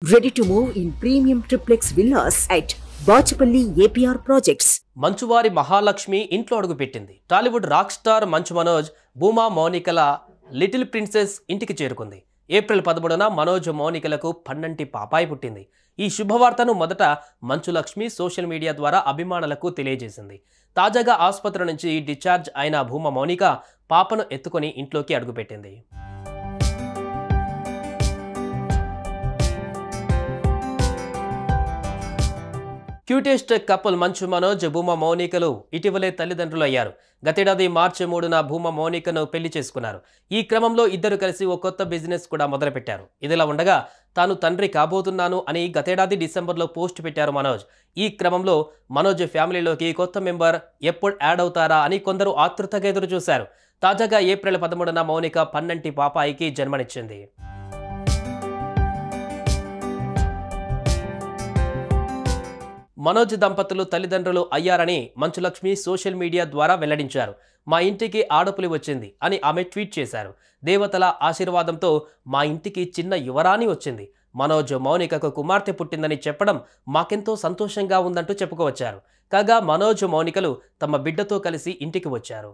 Ready to move in premium triplex villas at Bachapalli APR Projects. మంచువారి Mahalakshmi ఇంట్లో అడుగుపెట్టింది. Tollywood rock star Manchu Manoj, Bhuma మౌనికల little princess ఇంటికి చేరుకుంది. April 13న Manoj మౌనికలకు పన్నంటి పాపాయి పుట్టింది. ఈ శుభవార్తను మొదట మంచు లక్ష్మి సోషల్ మీడియా ద్వారా అభిమానులకు తెలియజేసింది. తాజాగా ఆసుపత్రి నుంచి డిశ్చార్జ్ అయిన భూమా మౌనిక పాపను ఎత్తుకొని ఇంట్లోకి అడుగుపెట్టింది. క్యూటెస్ట్ కపుల్ మంచు మనోజ్, భూమా మౌనికలు ఇటీవలే తల్లిదండ్రులు అయ్యారు. గతేడాది మార్చి 3న భూమా మౌనికను పెళ్లి చేసుకున్నారు. ఈ క్రమంలో ఇద్దరు కలిసి ఓ కొత్త బిజినెస్ కూడా మొదలుపెట్టారు. ఇదిలా ఉండగా తాను తండ్రి కాబోతున్నాను అని గతేడాది డిసెంబర్లో పోస్ట్ పెట్టారు మనోజ్. ఈ క్రమంలో మనోజ్ ఫ్యామిలీలోకి కొత్త మెంబర్ ఎప్పుడు యాడ్ అవుతారా అని కొందరు ఆతృతగా ఎదురు చూశారు. తాజాగా ఏప్రిల్ 13న మౌనిక పన్నంటి పాపాయికి జన్మనిచ్చింది. మనోజ్ దంపతులు తల్లిదండ్రులు అయ్యారని మంచులక్ష్మి సోషల్ మీడియా ద్వారా వెల్లడించారు. మా ఇంటికి ఆడపులి వచ్చింది అని ఆమె ట్వీట్ చేశారు. దేవతల ఆశీర్వాదంతో మా ఇంటికి చిన్న యువరాణి వచ్చింది. మనోజ్ మౌనికకు కుమార్తె పుట్టిందని చెప్పడం మాకెంతో సంతోషంగా ఉందంటూ చెప్పుకోవచ్చారు. కాగా మనోజ్ మౌనికలు తమ బిడ్డతో కలిసి ఇంటికి వచ్చారు.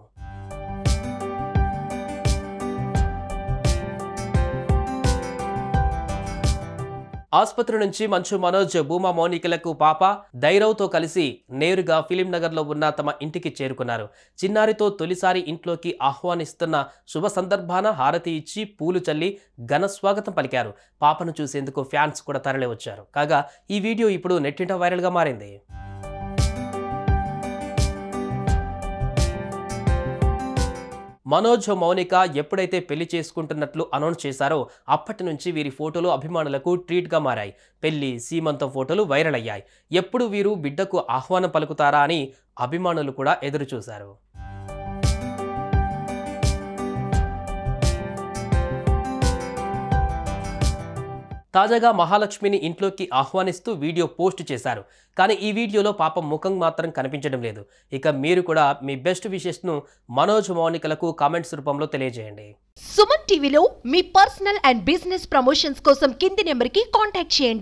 ఆసుపత్రి నుంచి మంచు మనోజ్, భూమా మౌనికలకు పాప ధైరవ్తో కలిసి నేరుగా ఫిలిం నగర్లో ఉన్న తమ ఇంటికి చేరుకున్నారు. చిన్నారితో తొలిసారి ఇంట్లోకి ఆహ్వానిస్తున్న శుభ సందర్భాన హారతి ఇచ్చి పూలు చల్లి ఘన స్వాగతం పలికారు. పాపను చూసేందుకు ఫ్యాన్స్ కూడా తరలి వచ్చారు. కాగా ఈ వీడియో ఇప్పుడు నెట్టింట వైరల్గా మారింది. మనోజ్ మౌనిక ఎప్పుడైతే పెళ్లి చేసుకుంటున్నట్లు అనౌన్స్ చేశారో అప్పటి నుంచి వీరి ఫోటోలు అభిమానులకు ట్రీట్గా మారాయి. పెళ్లి, సీమంతం ఫోటోలు వైరల్ అయ్యాయి. ఎప్పుడు వీరు బిడ్డకు ఆహ్వానం పలుకుతారా అని అభిమానులు కూడా ఎదురు చూశారు. తాజాగా మహాలక్ష్మిని ఇంట్లోకి ఆహ్వానిస్తూ వీడియో పోస్ట్ చేశారు. కానీ ఈ వీడియోలో పాప ముఖం మాత్రం కనిపించడం లేదు. ఇక మీరు కూడా మీ బెస్ట్ విషెస్ను మనోజ్ మౌనికలకు కామెంట్స్ రూపంలో తెలియజేయండి. సుమన్ టీవీలో మీ పర్సనల్ అండ్ బిజినెస్ ప్రమోషన్స్ కోసం కింది నెంబర్కి కాంటాక్ట్ చేయండి.